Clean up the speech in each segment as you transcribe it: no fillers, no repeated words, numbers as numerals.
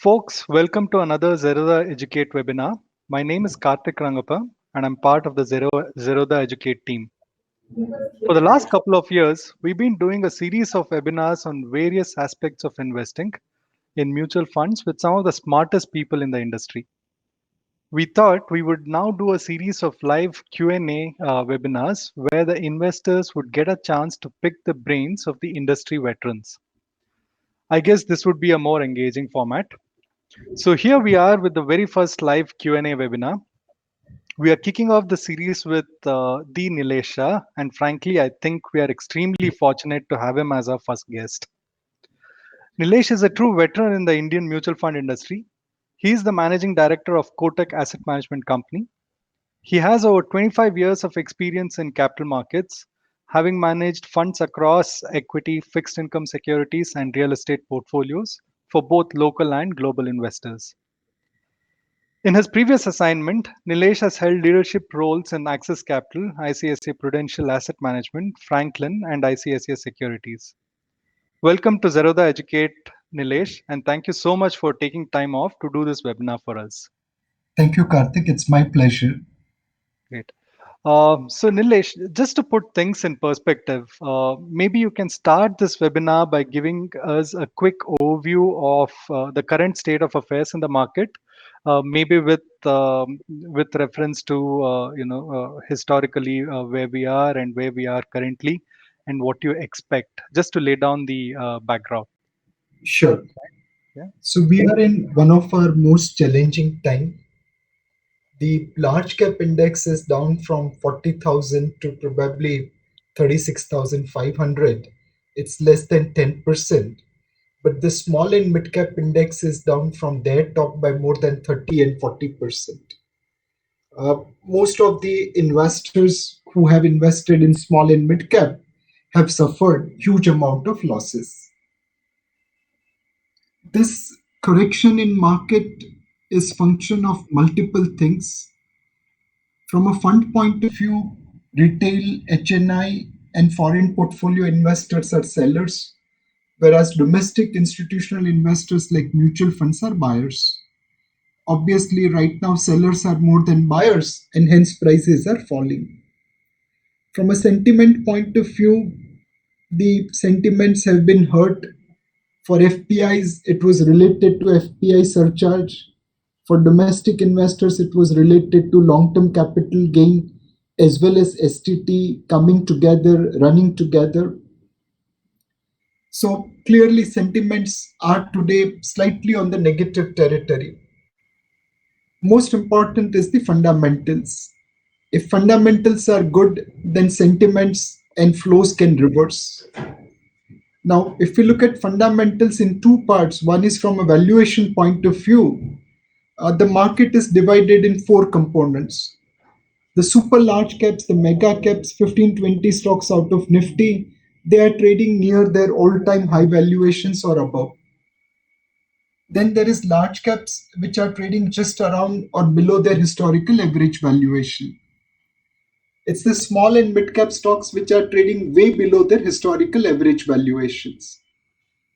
Folks, welcome to another Zerodha Educate webinar. My name is Karthik Rangappa and I'm part of the Zerodha Educate team. For the last couple of years, we've been doing a series of webinars on various aspects of investing in mutual funds with some of the smartest people in the industry. We thought we would now do a series of live Q&A webinars where the investors would get a chance to pick the brains of the industry veterans. I guess this would be a more engaging format. So here we are with the very first live Q&A webinar. We are kicking off the series with the Nilesh Shah, and frankly, I think we are extremely fortunate to have him as our first guest. Nilesh is a true veteran in the Indian mutual fund industry. He is the managing director of Kotak Asset Management Company. He has over 25 years of experience in capital markets, having managed funds across equity, fixed income securities, and real estate portfolios for both local and global investors. In his previous assignment, Nilesh has held leadership roles in Axis Capital, ICICI Prudential Asset Management, Franklin, and ICICI Securities. Welcome to Zerodha Educate, Nilesh, and thank you so much for taking time off to do this webinar for us. Thank you, Karthik. It's my pleasure. Great. So, Nilesh, just to put things in perspective, maybe you can start this webinar by giving us a quick overview of the current state of affairs in the market, maybe with reference to historically where we are and where we are currently, and what you expect, just to lay down the background. Sure. Yeah. So we are in one of our most challenging time. The large cap index is down from 40,000 to probably 36,500. It's less than 10%. But the small and mid cap index is down from their top by more than 30 and 40%. Most of the investors who have invested in small and mid cap have suffered huge amount of losses. This correction in market is function of multiple things. From a fund point of view, retail, HNI, and foreign portfolio investors are sellers, whereas domestic institutional investors like mutual funds are buyers. Obviously, right now sellers are more than buyers, and hence prices are falling. From a sentiment point of view, the sentiments have been hurt. For FPIs, it was related to FPI surcharge. For domestic investors, it was related to long-term capital gain as well as STT coming together, running together. So clearly, sentiments are today slightly on the negative territory. Most important is the fundamentals. If fundamentals are good, then sentiments and flows can reverse. Now, if we look at fundamentals in two parts, one is from a valuation point of view. The market is divided in four components. The super large caps, the mega caps, 15-20 stocks out of Nifty, they are trading near their all-time high valuations or above. Then there is large caps which are trading just around or below their historical average valuation. It's the small and mid cap stocks which are trading way below their historical average valuations.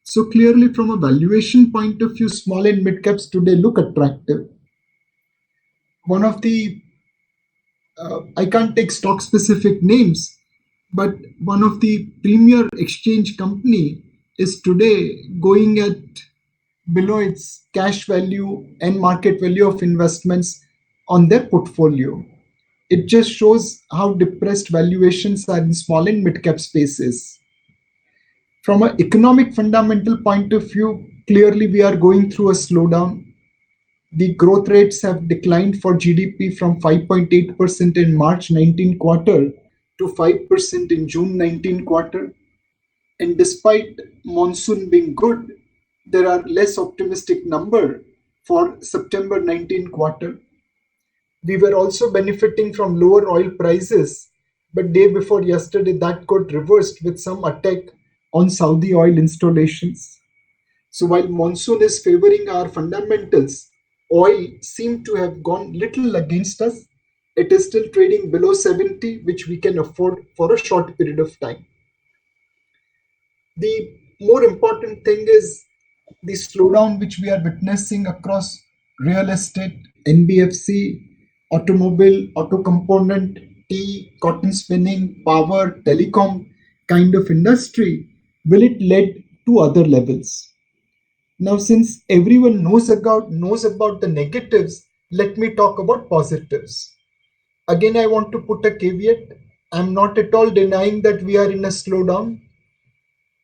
So clearly from a valuation point of view, small and mid caps today look attractive. One of the, I can't take stock specific names, but one of the premier exchange company is today going at below its cash value and market value of investments on their portfolio. It just shows how depressed valuations are in small and mid cap spaces. From an economic fundamental point of view, clearly we are going through a slowdown. The growth rates have declined for GDP from 5.8% in March 19 quarter to 5% in June 19 quarter. And despite monsoon being good, there are less optimistic number for September 19 quarter. We were also benefiting from lower oil prices, but day before yesterday that got reversed with some attack on Saudi oil installations. So while monsoon is favoring our fundamentals, oil seemed to have gone little against us. It is still trading below 70, which we can afford for a short period of time. The more important thing is The slowdown which we are witnessing across real estate, NBFC, automobile, auto component, tea, cotton spinning, power, telecom kind of industry, will it lead to other levels? Now, since everyone knows about the negatives, let me talk about positives. Again, I want to put a caveat. I'm not at all denying that we are in a slowdown.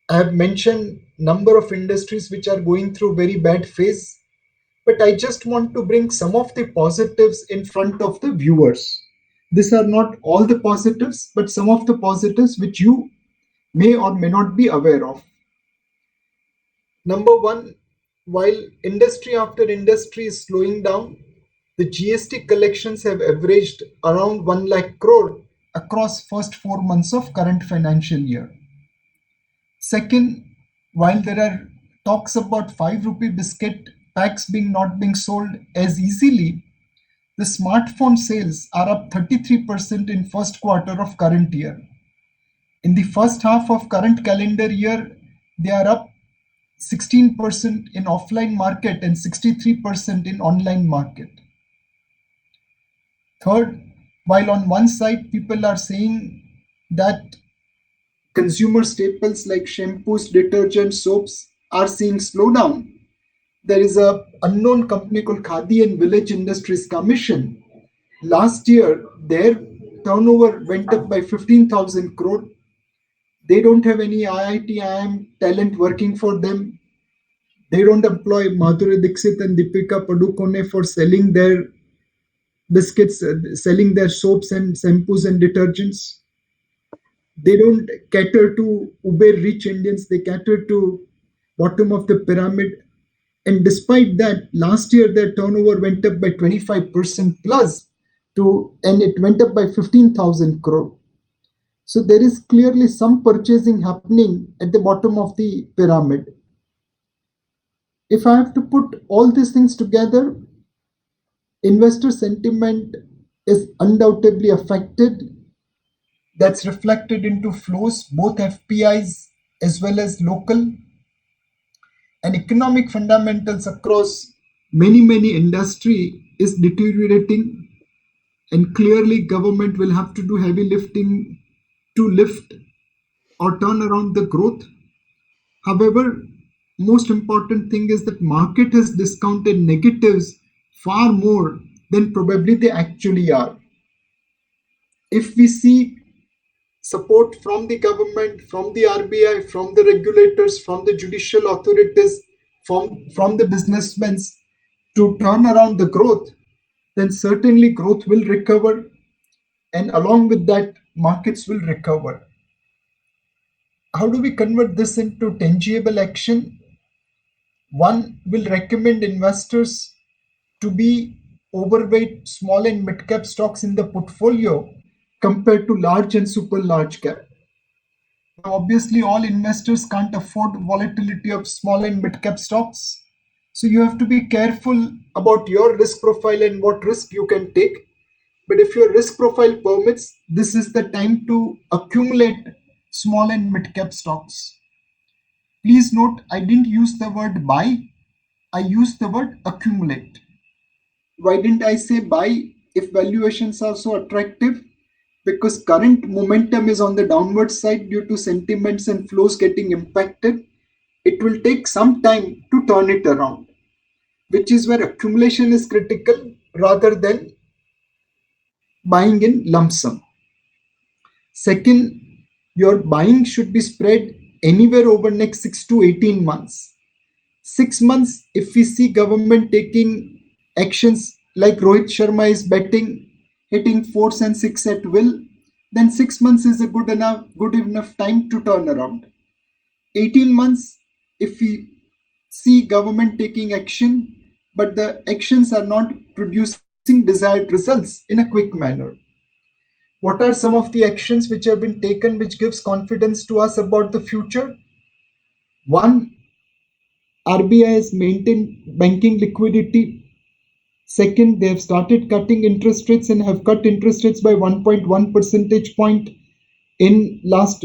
I have mentioned number of industries which are going through very bad phase, but I just want to bring some of the positives in front of the viewers. These are not all the positives, but some of the positives which you may or may not be aware of. Number one, while industry after industry is slowing down, the GST collections have averaged around 1 lakh crore across first 4 months of current financial year. Second, while there are talks about 5 rupee biscuit packs being not being sold as easily, the smartphone sales are up 33% in first quarter of current year. In the first half of current calendar year, they are up 16% in offline market and 63% in online market. Third, while on one side people are saying that consumer staples like shampoos, detergents, soaps are seeing slowdown, there is a unknown company called Khadi and Village Industries Commission. Last year, their turnover went up by 15,000 crore. They don't have any IIT, IIM talent working for them. They don't employ Madhuri Dixit and Deepika Padukone for selling their biscuits, selling their soaps and shampoos and detergents. They don't cater to uber rich Indians. They cater to bottom of the pyramid. And despite that, last year their turnover went up by 25% plus and it went up by 15,000 crore. So there is clearly some purchasing happening at the bottom of the pyramid. If I have to put all these things together, investor sentiment is undoubtedly affected. That's reflected into flows, both FPIs as well as local, and economic fundamentals across many industry is deteriorating, and clearly government will have to do heavy lifting to lift or turn around the growth. However, most important thing is that market has discounted negatives far more than probably they actually are. If we see support from the government, from the RBI, from the regulators, from the judicial authorities, from the businessmen to turn around the growth, then certainly growth will recover, and along with that, markets will recover. How do we convert this into tangible action? One will recommend investors to be overweight small and mid cap stocks in the portfolio compared to large and super large cap. Now, obviously, all investors can't afford volatility of small and mid cap stocks. So you have to be careful about your risk profile and what risk you can take. But if your risk profile permits, this is the time to accumulate small and mid cap stocks. Please note, I didn't use the word buy, I used the word accumulate. Why didn't I say buy if valuations are so attractive? Because current momentum is on the downward side due to sentiments and flows getting impacted. It will take some time to turn it around, which is where accumulation is critical rather than buying in lump sum. Second, your buying should be spread anywhere over next 6 to 18 months. 6 months, if we see government taking actions like Rohit Sharma is betting, hitting fours and six at will, then 6 months is a good enough time to turn around. 18 months, if we see government taking action, but the actions are not producing desired results in a quick manner. What are some of the actions which have been taken which gives confidence to us about the future? One, RBI has maintained banking liquidity. Second, they have started cutting interest rates and have cut interest rates by 1.1 percentage point in last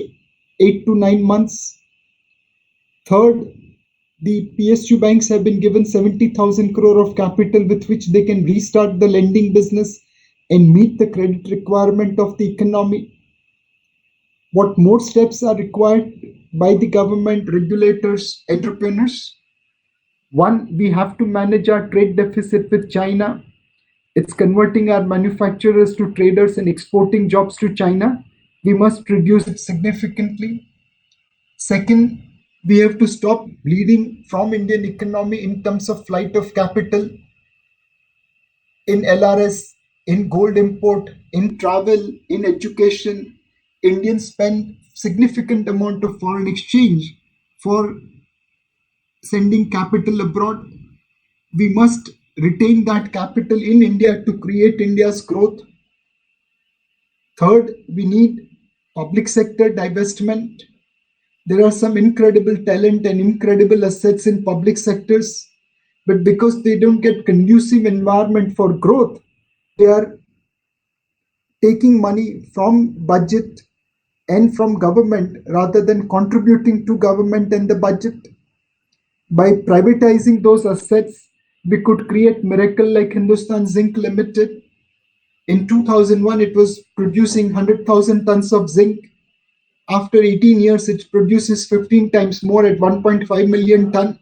8 to 9 months. Third, The PSU banks have been given 70,000 crore of capital with which they can restart the lending business and meet the credit requirement of the economy. What more steps are required by the government, regulators, entrepreneurs? One, we have to manage our trade deficit with China. It's converting our manufacturers to traders and exporting jobs to China. We must reduce it significantly. Second, we have to stop bleeding from Indian economy in terms of flight of capital in LRS, in gold import, in travel, in education. Indians spend significant amount of foreign exchange for sending capital abroad. We must retain that capital in India to create India's growth. Third, we need public sector divestment. There are some incredible talent and incredible assets in public sectors, but because they don't get conducive environment for growth, they are taking money from budget and from government rather than contributing to government and the budget. By privatizing those assets, we could create miracle like Hindustan Zinc Limited. In 2001, it was producing 100,000 tons of zinc. After 18 years, it produces 15 times more at 1.5 million ton.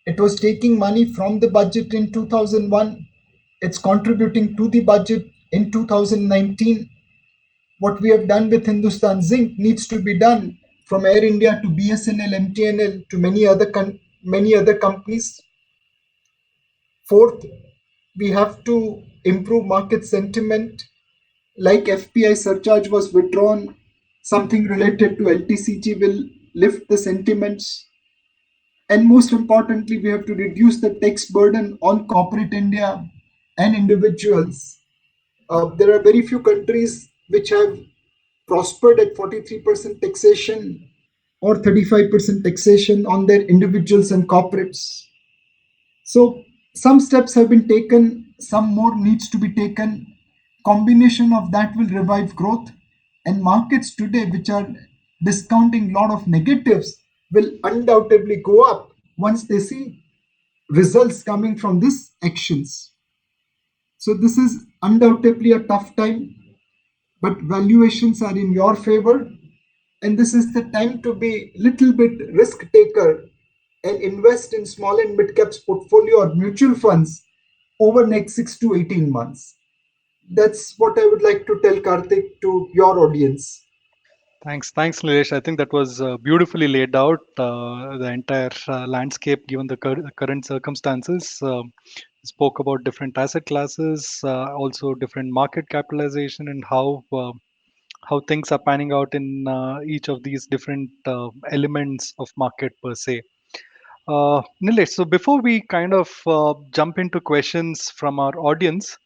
It was taking money from the budget in 2001. It's contributing to the budget in 2019. What we have done with Hindustan Zinc needs to be done from Air India to BSNL, MTNL to many other companies. Fourth, we have to improve market sentiment. Like FPI surcharge was withdrawn, something related to LTCG will lift the sentiments. And most importantly, we have to reduce the tax burden on corporate India and individuals. There are very few countries which have prospered at 43% taxation or 35% taxation on their individuals and corporates. So some steps have been taken, some more needs to be taken. Combination of that will revive growth, and markets today which are discounting a lot of negatives will undoubtedly go up once they see results coming from these actions. So this is undoubtedly a tough time, but valuations are in your favor, and this is the time to be little bit risk taker and invest in small and mid caps portfolio or mutual funds over next 6 to 18 months. That's what I would like to tell Karthik to your audience. Thanks, Nilesh. I think that was beautifully laid out, the entire landscape given the current circumstances. Spoke about different asset classes, also different market capitalization, and how things are panning out in each of these different elements of market per se. Nilesh, so before we kind of jump into questions from our audience,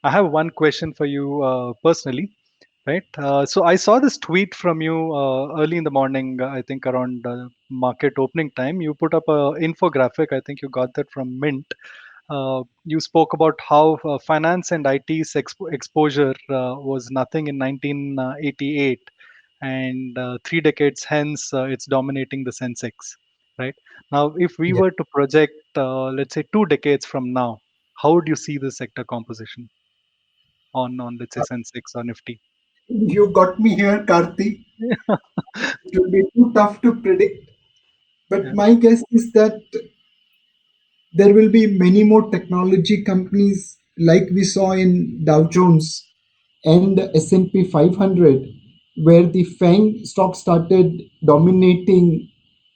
I have one question for you personally. Right. So I saw this tweet from you early in the morning, I think around market opening time. You put up a infographic. I think you got that from Mint. You spoke about how finance and IT's exposure was nothing in 1988, and 3 decades hence, it's dominating the Sensex. Right. Now, if we Yeah. were to project, let's say, 2 decades from now, how would you see the sector composition on let's say Sensex or Nifty? You got me here, Karthik. It will be too tough to predict, but Yeah. my guess is that there will be many more technology companies like we saw in Dow Jones and S&P 500, where the FANG stock started dominating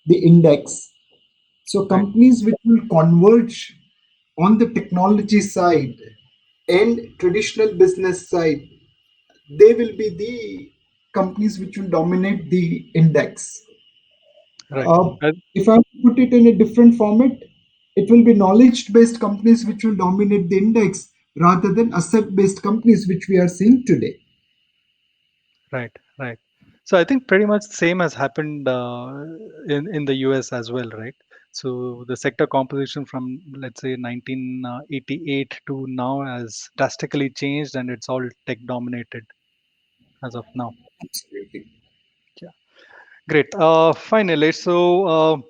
the index. So Right. companies which will converge on the technology side and traditional business side, they will be the companies which will dominate the index. Right. Uh, Uh, if I put it in a different format, it will be knowledge based companies which will dominate the index rather than asset based companies which we are seeing today. right. Right. So I think pretty much same has happened in the US as well, right? So the sector composition from let's say 1988 to now has drastically changed, and it's all tech dominated as of now. Absolutely. Yeah. Great. Fine, Nilesh.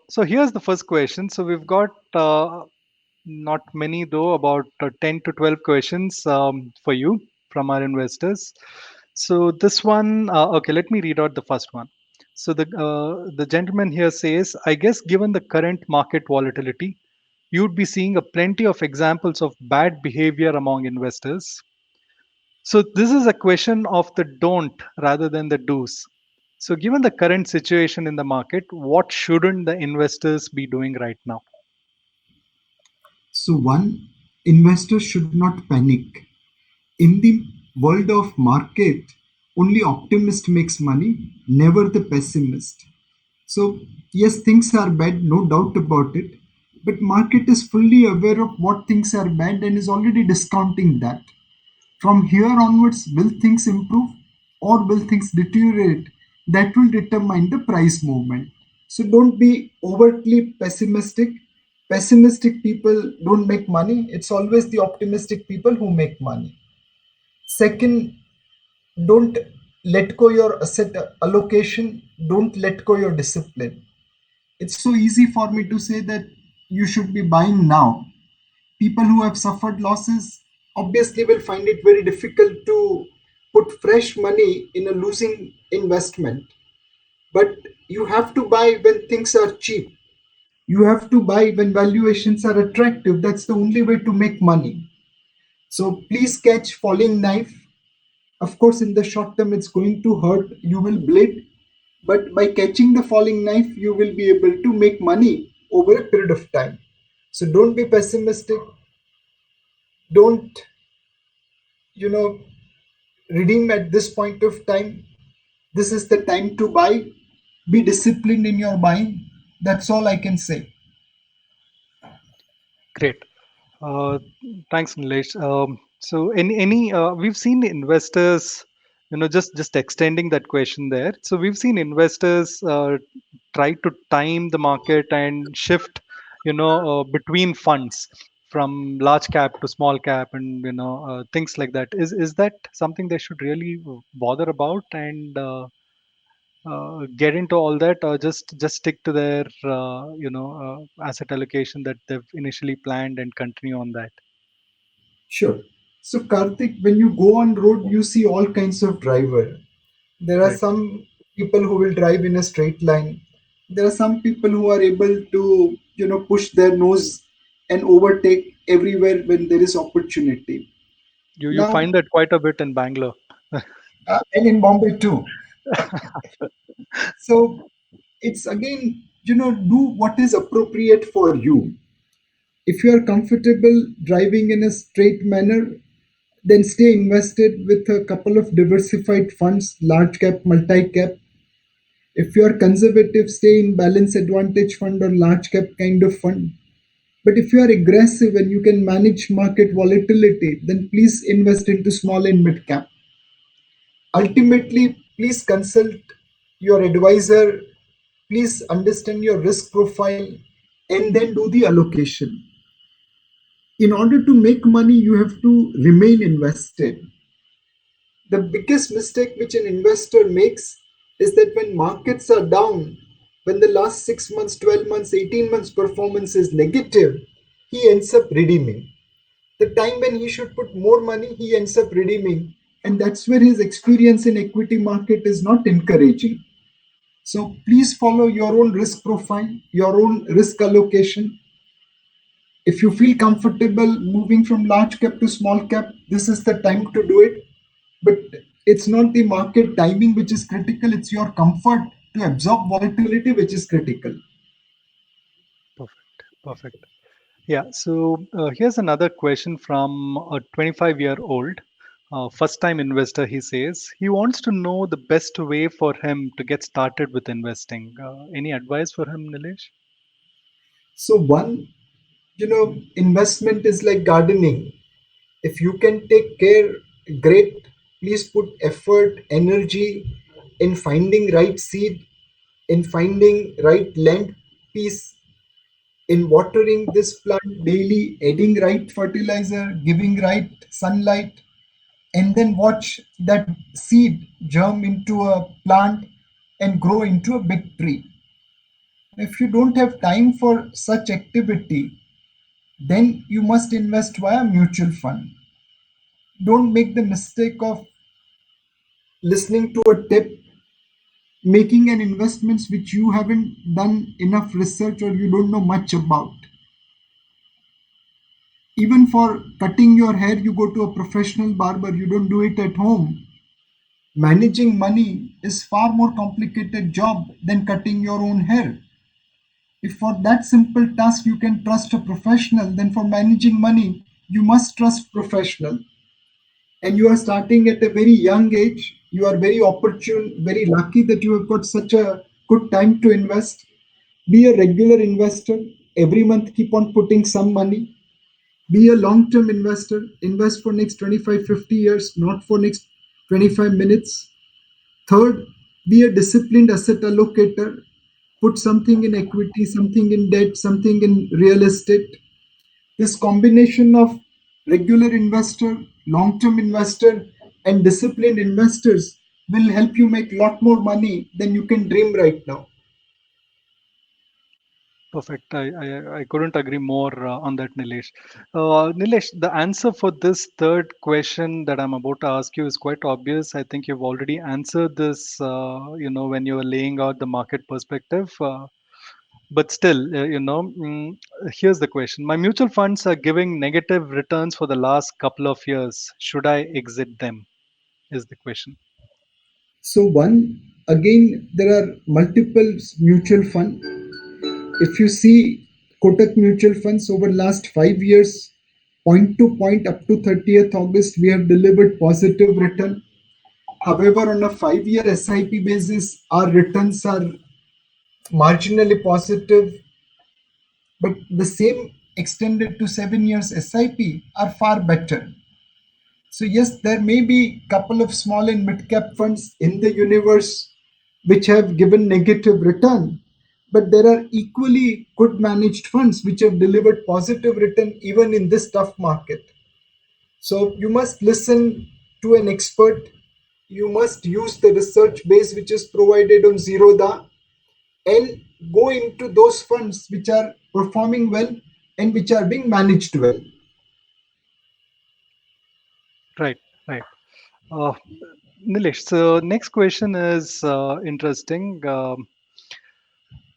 So here's the first question. So we've got not many though, about 10 to 12 questions for you from our investors. So this one, okay, let me read out the first one. So the gentleman here says, I guess given the current market volatility, you'd be seeing a plenty of examples of bad behavior among investors. So this is a question of the don't rather than the do's. So given the current situation in the market, what shouldn't the investors be doing right now? So, one, investors should not panic. In the world of market, only optimist makes money, never the pessimist. So, yes, things are bad, no doubt about it. But market is fully aware of what things are bad and is already discounting that. From here onwards, will things improve or will things deteriorate? That will determine the price movement. So don't be overtly pessimistic. Pessimistic people don't make money. It's always the optimistic people who make money. Second, don't let go your asset allocation. Don't let go your discipline. It's so easy for me to say that you should be buying now. People who have suffered losses obviously will find it very difficult to put fresh money in a losing investment. But you have to buy when things are cheap. You have to buy when valuations are attractive. That's the only way to make money. So please catch falling knife. Of course, in the short term, it's going to hurt. You will bleed. But by catching the falling knife, you will be able to make money over a period of time. So don't be pessimistic. Don't, you know, redeem at this point of time. This is the time to buy. Be disciplined in your buying. That's all I can say. Great. Uh, Thanks, Nilesh. So, we've seen investors, just extending that question there. So, we've seen investors try to time the market and shift, between funds from large cap to small cap, and things like that. Is that something they should really bother about and get into all that, or just stick to their, asset allocation that they've initially planned and continue on that? Sure. So Karthik, when you go on road, you see all kinds of driver. There are Right. some people who will drive in a straight line. There are some people who are able to, push their nose and overtake everywhere when there is opportunity. You Now, find that quite a bit in Bangalore. and in Bombay too. So it's again, do what is appropriate for you. If you are comfortable driving in a straight manner, then stay invested with a couple of diversified funds, large cap, multi cap. If you are conservative, stay in balance advantage fund or large cap kind of fund. But if you are aggressive and you can manage market volatility, then please invest into small and mid cap. Ultimately, please consult your advisor, please understand your risk profile, and then do the allocation. In order to make money, you have to remain invested. The biggest mistake which an investor makes is that when markets are down, when the last 6 months, 12 months, 18 months performance is negative, he ends up redeeming. The time when he should put more money, he ends up redeeming. And that's where his experience in equity market is not encouraging. So please follow your own risk profile, your own risk allocation. If you feel comfortable moving from large cap to small cap, this is the time to do it. But it's not the market timing which is critical, it's your comfort to absorb volatility which is critical. Perfect. Perfect. Yeah. So here's another question from a 25-year-old first-time investor. He says he wants to know the best way for him to get started with investing. Any advice for him, Nilesh? So, one, investment is like gardening. If you can take care, great. Please put effort, energy in finding right seed, in finding right land piece, in watering this plant daily, adding right fertilizer, giving right sunlight, and then watch that seed germ into a plant. and grow into a big tree. If you don't have time for such activity, then you must invest via mutual fund. Don't make the mistake of listening to a tip, making an investments which you haven't done enough research or you don't know much about. Even for cutting your hair, you go to a professional barber, you don't do it at home. Managing money is far more complicated job than cutting your own hair. If for that simple task you can trust a professional, then for managing money, you must trust professional. And you are starting at a very young age. You are very opportune, very lucky that you have got such a good time to invest. Be a regular investor. Every month keep on putting some money. Be a long-term investor. Invest for next 25, 50 years, not for next 25 minutes. Third, be a disciplined asset allocator. Put something in equity, something in debt, something in real estate. This combination of regular investor, long-term investor, and disciplined investors will help you make a lot more money than you can dream right now. Perfect. I couldn't agree more on that, Nilesh. Nilesh, the answer for this third question that I'm about to ask you is quite obvious. I think you've already answered this, when you were laying out the market perspective. But still, here's the question. My mutual funds are giving negative returns for the last couple of years. Should I exit them? Is the question. So one, again, there are multiple mutual fund. If you see Kotak Mutual Funds over last 5 years, point to point up to 30th August, we have delivered positive return. However, on a 5 year SIP basis, our returns are marginally positive, but the same extended to 7 years SIP are far better. So yes, there may be couple of small and mid cap funds in the universe which have given negative return, but there are equally good managed funds which have delivered positive return even in this tough market. So you must listen to an expert. You must use the research base which is provided on Zerodha and go into those funds which are performing well and which are being managed well. Right, right. Uh, Nilesh, so next question is interesting.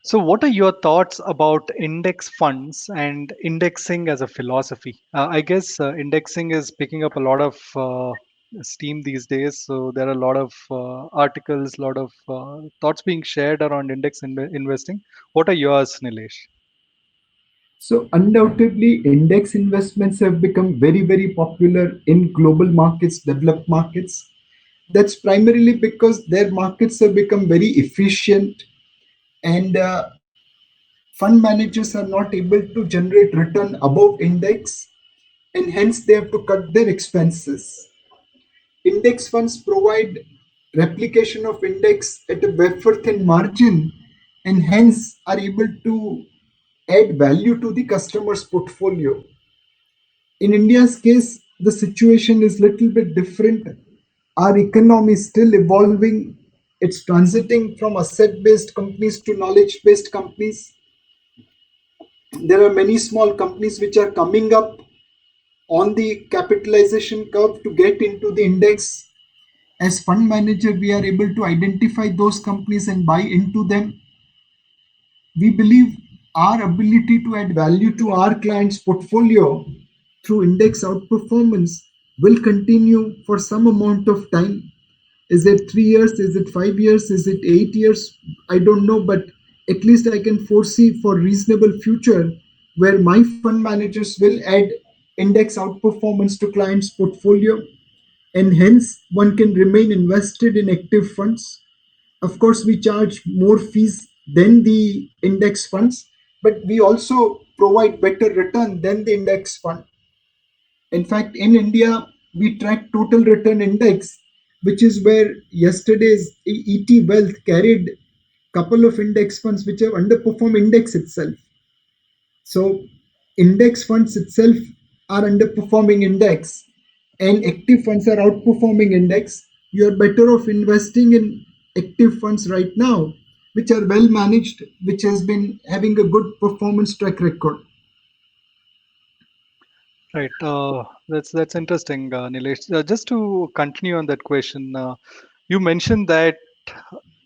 So, what are your thoughts about index funds and indexing as a philosophy? I guess indexing is picking up a lot of steam these days. So, there are a lot of articles, a lot of thoughts being shared around investing. What are yours, Nilesh? So undoubtedly, index investments have become very, very popular in global markets, developed markets. That's primarily because their markets have become very efficient and fund managers are not able to generate return above index and hence they have to cut their expenses. Index funds provide replication of index at a wafer thin margin and hence are able to add value to the customer's portfolio. In India's case, the situation is little bit different. Our economy is still evolving. It's transiting from asset-based companies to knowledge-based companies. There are many small companies which are coming up on the capitalization curve to get into the index. As fund manager, we are able to identify those companies and buy into them. We believe our ability to add value to our clients' portfolio through index outperformance will continue for some amount of time. Is it 3 years? Is it 5 years? Is it 8 years? I don't know, but at least I can foresee for reasonable future where my fund managers will add index outperformance to clients' portfolio, and hence one can remain invested in active funds. Of course, we charge more fees than the index funds, but we also provide better return than the index fund. In fact, in India, we track total return index, which is where yesterday's ET Wealth carried couple of index funds which have underperformed index itself. So index funds itself are underperforming index and active funds are outperforming index. You are better off investing in active funds right now, which are well managed, which has been having a good performance track record. Right. That's interesting, Nilesh. Just to continue on that question, you mentioned that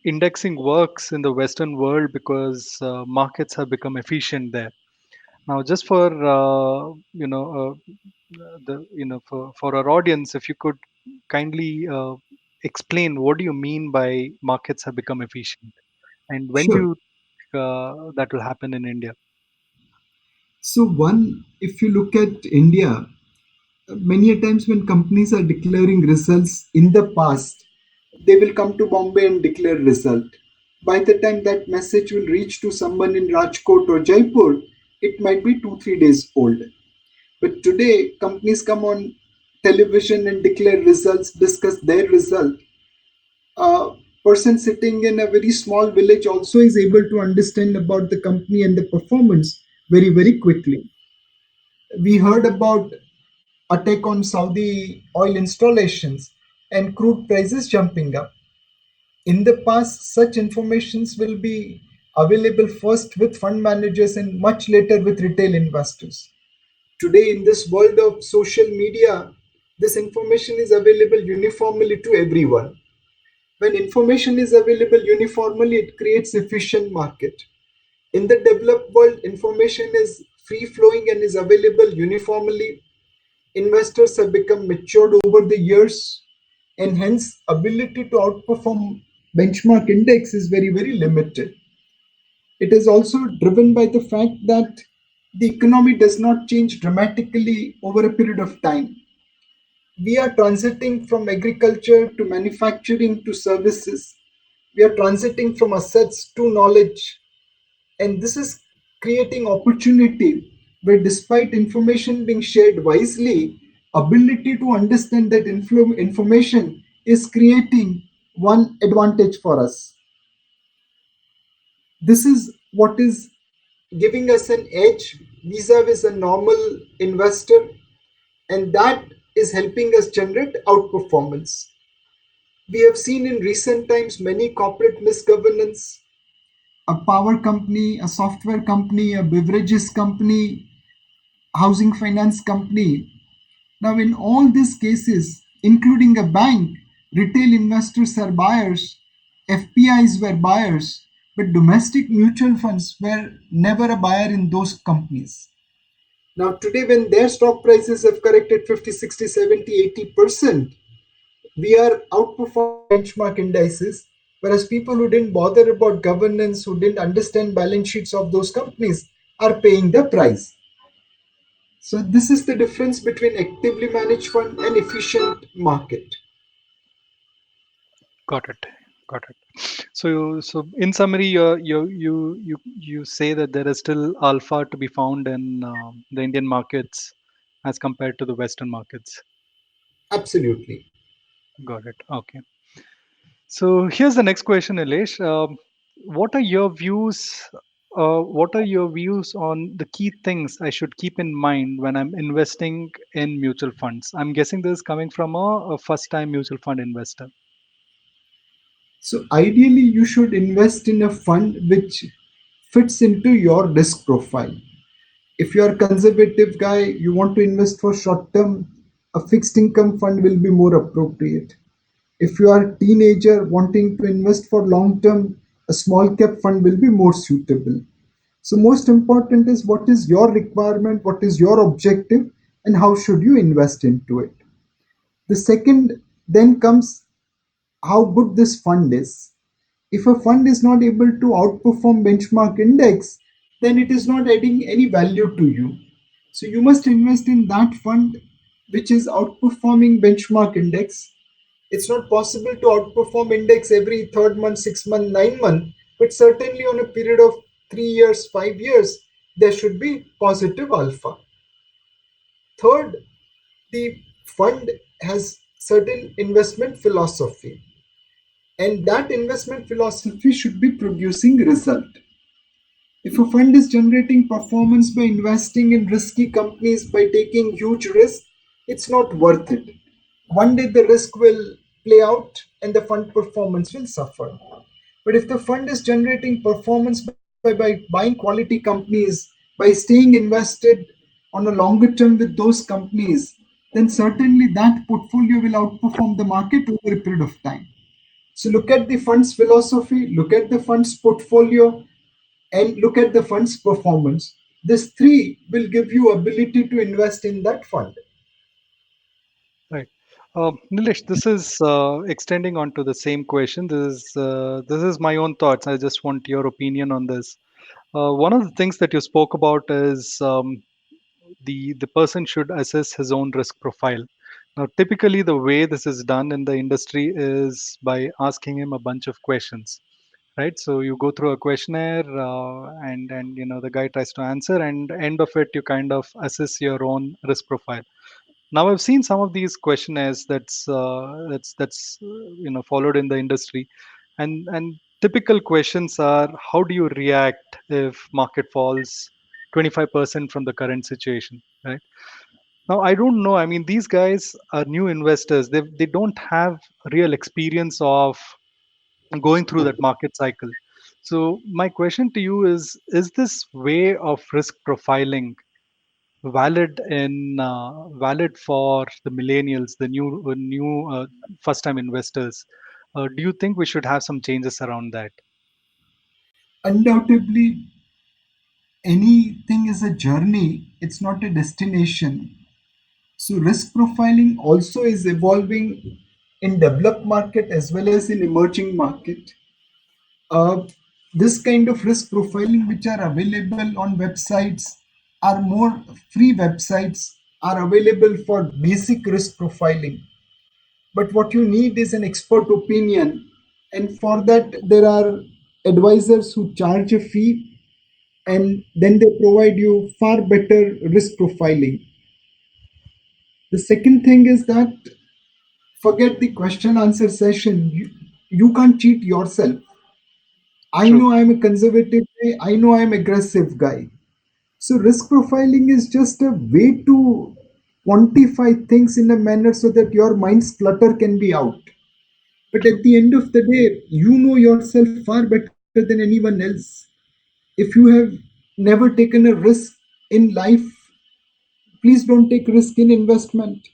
indexing works in the Western world because markets have become efficient there. Now, just for the for our audience, if you could kindly explain what do you mean by markets have become efficient, and when do Sure. you that will happen in India? So, one, if you look at India, many a times when companies are declaring results in the past, they will come to Bombay and declare result. By the time that message will reach to someone in Rajkot or Jaipur, it might be 2 3 days old. But today, companies come on television and declare results, discuss their result. A person sitting in a very small village also is able to understand about the company and the performance very, very quickly. We heard about attack on Saudi oil installations and crude prices jumping up. In the past, such informations will be available first with fund managers and much later with retail investors. Today, in this world of social media, this information is available uniformly to everyone. When information is available uniformly, it creates efficient market. In the developed world, information is free flowing and is available uniformly. Investors have become matured over the years, and hence ability to outperform benchmark index is very, very limited. It is also driven by the fact that the economy does not change dramatically over a period of time. We are transiting from agriculture to manufacturing to services. We are transiting from assets to knowledge. And this is creating opportunity where, despite information being shared wisely, ability to understand that information is creating one advantage for us. This is what is giving us an edge vis-a-vis a normal investor, and that is helping us generate outperformance. We have seen in recent times many corporate misgovernance. A power company, a software company, a beverages company, housing finance company. Now, in all these cases, including a bank, retail investors are buyers, FPIs were buyers, but domestic mutual funds were never a buyer in those companies. Now, today, when their stock prices have corrected 50, 60, 70, 80%, we are outperforming benchmark indices, whereas people who didn't bother about governance, who didn't understand balance sheets of those companies, are paying the price. So this is the difference between actively managed fund and efficient market. Got it. Got it. So in summary, you say that there is still alpha to be found in the Indian markets as compared to the Western markets. Absolutely. Got it. Okay. So here's the next question, Nilesh. What are your views? What are your views on the key things I should keep in mind when I'm investing in mutual funds? I'm guessing this is coming from a first-time mutual fund investor. So ideally, you should invest in a fund which fits into your risk profile. If you are a conservative guy, you want to invest for short term, a fixed income fund will be more appropriate. If you are a teenager wanting to invest for long term, a small cap fund will be more suitable. So most important is what is your requirement, what is your objective, and how should you invest into it. The second then comes how good this fund is. If a fund is not able to outperform benchmark index, then it is not adding any value to you. So you must invest in that fund which is outperforming benchmark index. It's not possible to outperform index every third month, 6 month, 9 month, but certainly on a period of 3 years, 5 years, there should be positive alpha. Third, the fund has certain investment philosophy, and that investment philosophy should be producing result. If a fund is generating performance by investing in risky companies, by taking huge risk, it's not worth it. One day the risk will play out and the fund performance will suffer. But if the fund is generating performance by buying quality companies, by staying invested on a longer term with those companies, then certainly that portfolio will outperform the market over a period of time. So look at the fund's philosophy, look at the fund's portfolio, and look at the fund's performance. This three will give you ability to invest in that fund. Right. Nilesh, this is extending onto the same question. This is my own thoughts. I just want your opinion on this. One of the things that you spoke about is the person should assess his own risk profile. Now, typically, the way this is done in the industry is by asking him a bunch of questions, right? So you go through a questionnaire, and the guy tries to answer, and end of it, you kind of assess your own risk profile. Now, I've seen some of these questionnaires that's followed in the industry, and typical questions are, how do you react if market falls 25% from the current situation, right? Now, I don't know. I mean, these guys are new investors. They don't have real experience of going through that market cycle. So my question to you is this way of risk profiling valid for the millennials, the new first time investors? Do you think we should have some changes around that? Undoubtedly, anything is a journey, it's not a destination. So risk profiling also is evolving in developed market as well as in emerging market. Uh, this kind of risk profiling which are available on websites are more free websites are available for basic risk profiling. But what you need is an expert opinion, and for that there are advisors who charge a fee, and then they provide you far better risk profiling. The second thing is that forget the question answer session. You can't cheat yourself. I True. know I'm a conservative guy, I know I'm aggressive guy. So risk profiling is just a way to quantify things in a manner so that your mind's clutter can be out. But True. at the end of the day, you know yourself far better than anyone else. If you have never taken a risk in life, please don't take risk in investment.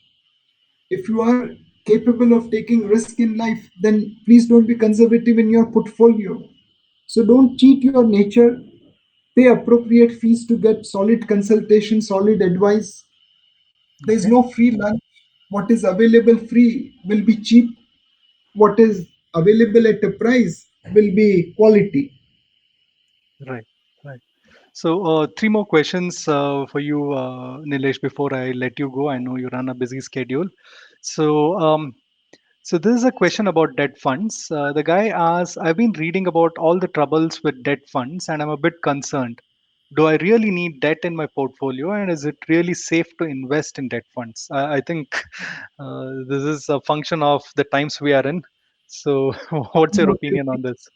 If you are capable of taking risk in life, then please don't be conservative in your portfolio. So don't cheat your nature. Pay appropriate fees to get solid consultation, solid advice. There is Okay. no free lunch. What is available free will be cheap. What is available at a price will be quality. Right. Right. So, three more questions for you, Nilesh, before I let you go. I know you run a busy schedule. So, so this is a question about debt funds. The guy asks, I've been reading about all the troubles with debt funds, and I'm a bit concerned. Do I really need debt in my portfolio, and is it really safe to invest in debt funds? I think this is a function of the times we are in. So, what's your opinion on this?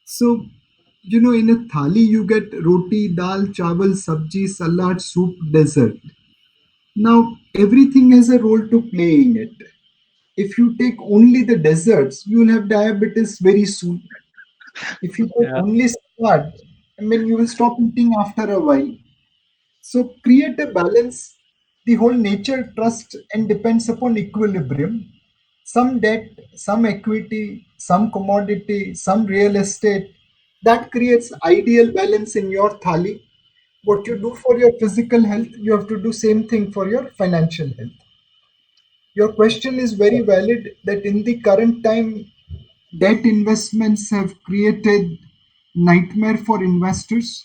So, in a thali you get roti, dal, chawal, sabji, salad, soup, dessert. Now, everything has a role to play in it. If you take only the desserts, you will have diabetes very soon. If you take Yeah. only salad, I mean, you will stop eating after a while. So create a balance. The whole nature trusts and depends upon equilibrium. Some debt, some equity, some commodity, some real estate. That creates ideal balance in your thali. What you do for your physical health, you have to do same thing for your financial health. Your question is very valid that in the current time, debt investments have created nightmare for investors.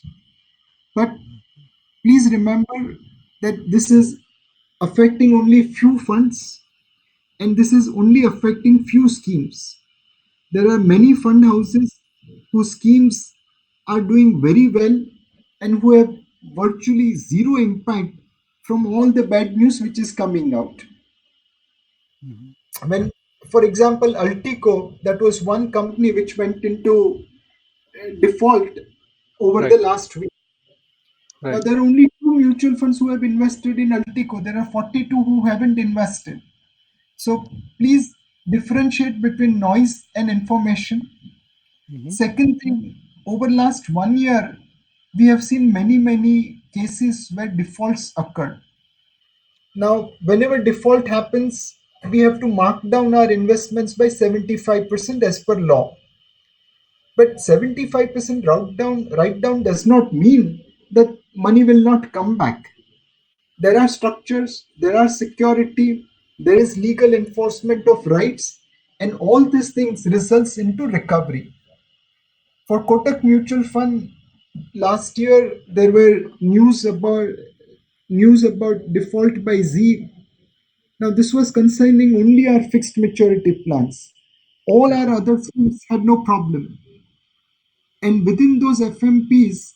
But please remember that this is affecting only few funds and this is only affecting few schemes. There are many fund houses whose schemes are doing very well and who have virtually zero impact from all the bad news which is coming out. Mhm. When, for example, Altico, that was one company which went into default over Right. the last week. Now, Right. there are only two mutual funds who have invested in Altico. There are 42 who haven't invested. So, please differentiate between noise and information. Hmm. Second thing, over last 1 year, we have seen many cases where defaults occur. Now, whenever default happens, we have to mark down our investments by 75% as per law. But 75% write down does not mean that money will not come back. There are structures, there are security, there is legal enforcement of rights, and all these things results into recovery. For Kotak Mutual Fund, last year there were news about default by Z. Now this was concerning only our fixed maturity plans. All our Okay. other funds had no problem. And within those FMPs,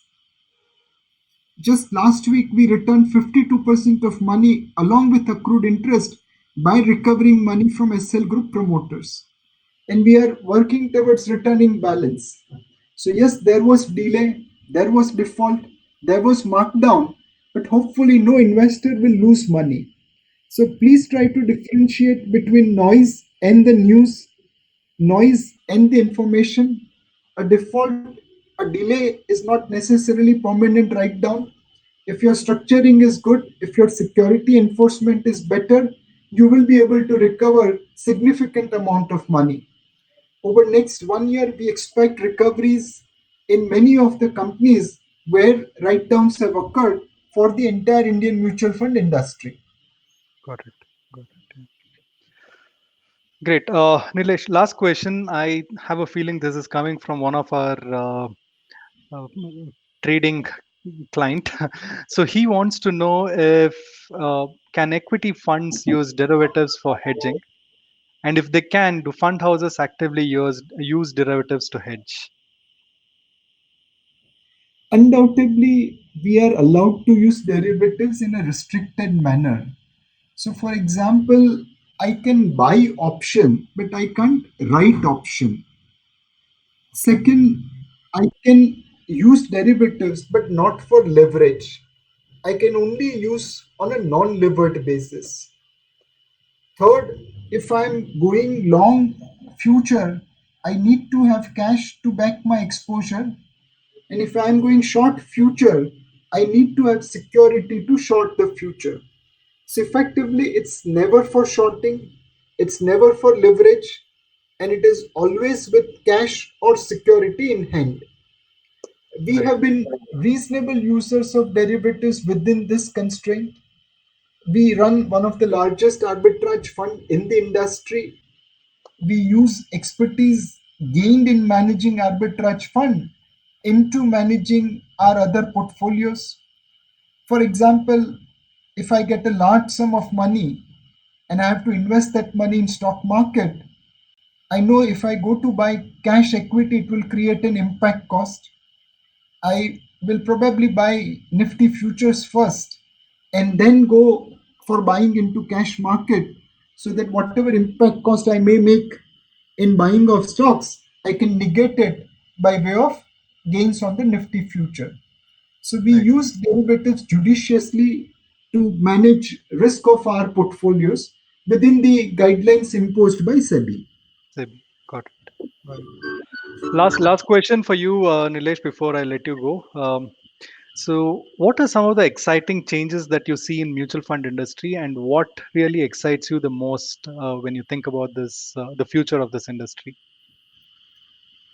just last week we returned 52% of money along with accrued interest by recovering money from SL Group promoters. And we are working towards returning balance. So, yes, there was delay, there was default, there was markdown, but hopefully no investor will lose money. So, please try to differentiate between noise and the news, noise and the information. A default, a delay is not necessarily permanent write down. If your structuring is good, if your security enforcement is better, you will be able to recover significant amount of money. Over next 1 year, we expect recoveries in many of the companies where write downs have occurred for the entire Indian mutual fund industry. Got it. Got it. Yeah. Great. Nilesh, last question. I have a feeling this is coming from one of our trading client. So he wants to know if can equity funds use derivatives for hedging, and if they can, do fund houses actively use derivatives to hedge? Undoubtedly, we are allowed to use derivatives in a restricted manner. So, for example, I can buy option, but I can't write option. Okay. Second, I can use derivatives, but not for leverage. I can only use on a non-levered basis. Third, if I'm going long future, I need to have cash to back my exposure. And if I'm going short future, I need to have security to short the future. So effectively, it's never for shorting, it's never for leverage, and it is always with cash or security in hand. We Right. have been reasonable users of derivatives within this constraint. We run one of the largest arbitrage fund in the industry. We use expertise gained in managing arbitrage fund into managing our other portfolios. For example, if I get a large sum of money and I have to invest that money in stock market, I know if I go to buy cash equity, it will create an impact cost. I will probably buy Nifty futures first and then go for buying into cash market so that whatever impact cost I may make in buying of stocks, I can negate it by way of gains on the Nifty future. So we Right. use derivatives judiciously to manage risk of our portfolios within the guidelines imposed by SEBI. Maybe. Got it. Got it. Last question for you, Nilesh, before I let you go. So, what are some of the exciting changes that you see in mutual fund industry, and what really excites you the most when you think about this, the future of this industry?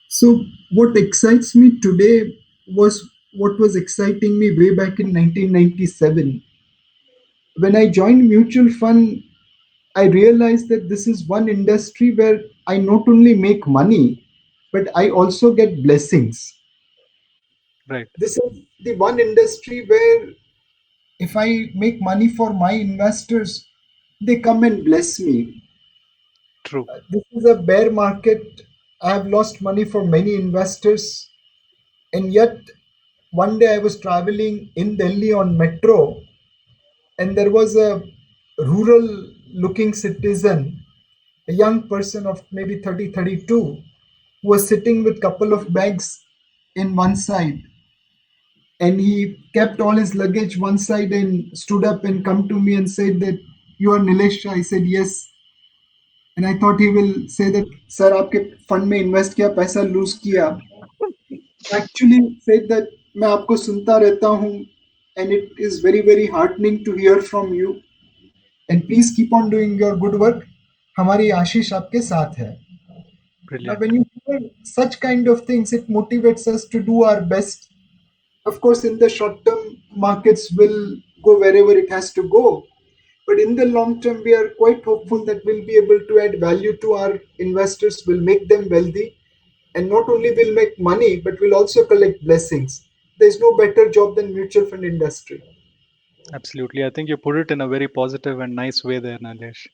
So what excites me today was what was exciting me way back in 1997. When I joined mutual fund, I realized that this is one industry where I not only make money, but I also get blessings. Right. This is the one industry where if I make money for my investors, they come and bless me. True. This is a bear market. I have lost money for many investors, and yet one day I was traveling in Delhi on metro, and there was a rural looking citizen, a young person of maybe 30, 32, who was sitting with couple of bags in one side, and he kept all his luggage one side and stood up and come to me and said that you are Nilesh Shah. I said yes. And I thought he will say that, sir, आपके fund में invest किया, पैसा lose किया. Actually said that मैं आपको सुनता रहता हूँ, and it is very very heartening to hear from you. And please keep on doing your good work. हमारी आशीष आपके साथ है. Now, Brilliant. when you hear such kind of things, it motivates us to do our best. Of course, in the short term, markets will go wherever it has to go. But in the long term, we are quite hopeful that we'll be able to add value to our investors, will make them wealthy, and not only will make money, but will also collect blessings. There's no better job than mutual fund industry. Absolutely. I think you put it in a very positive and nice way there, Nilesh.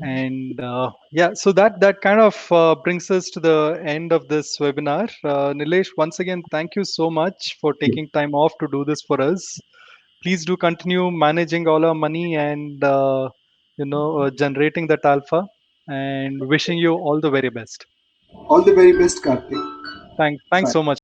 And yeah, so that kind of brings us to the end of this webinar. Nilesh, once again, thank you so much for taking time off to do this for us. Please do continue managing all our money and generating that alpha. And wishing you all the very best. All the very best, Karthik. Thanks Bye. so much,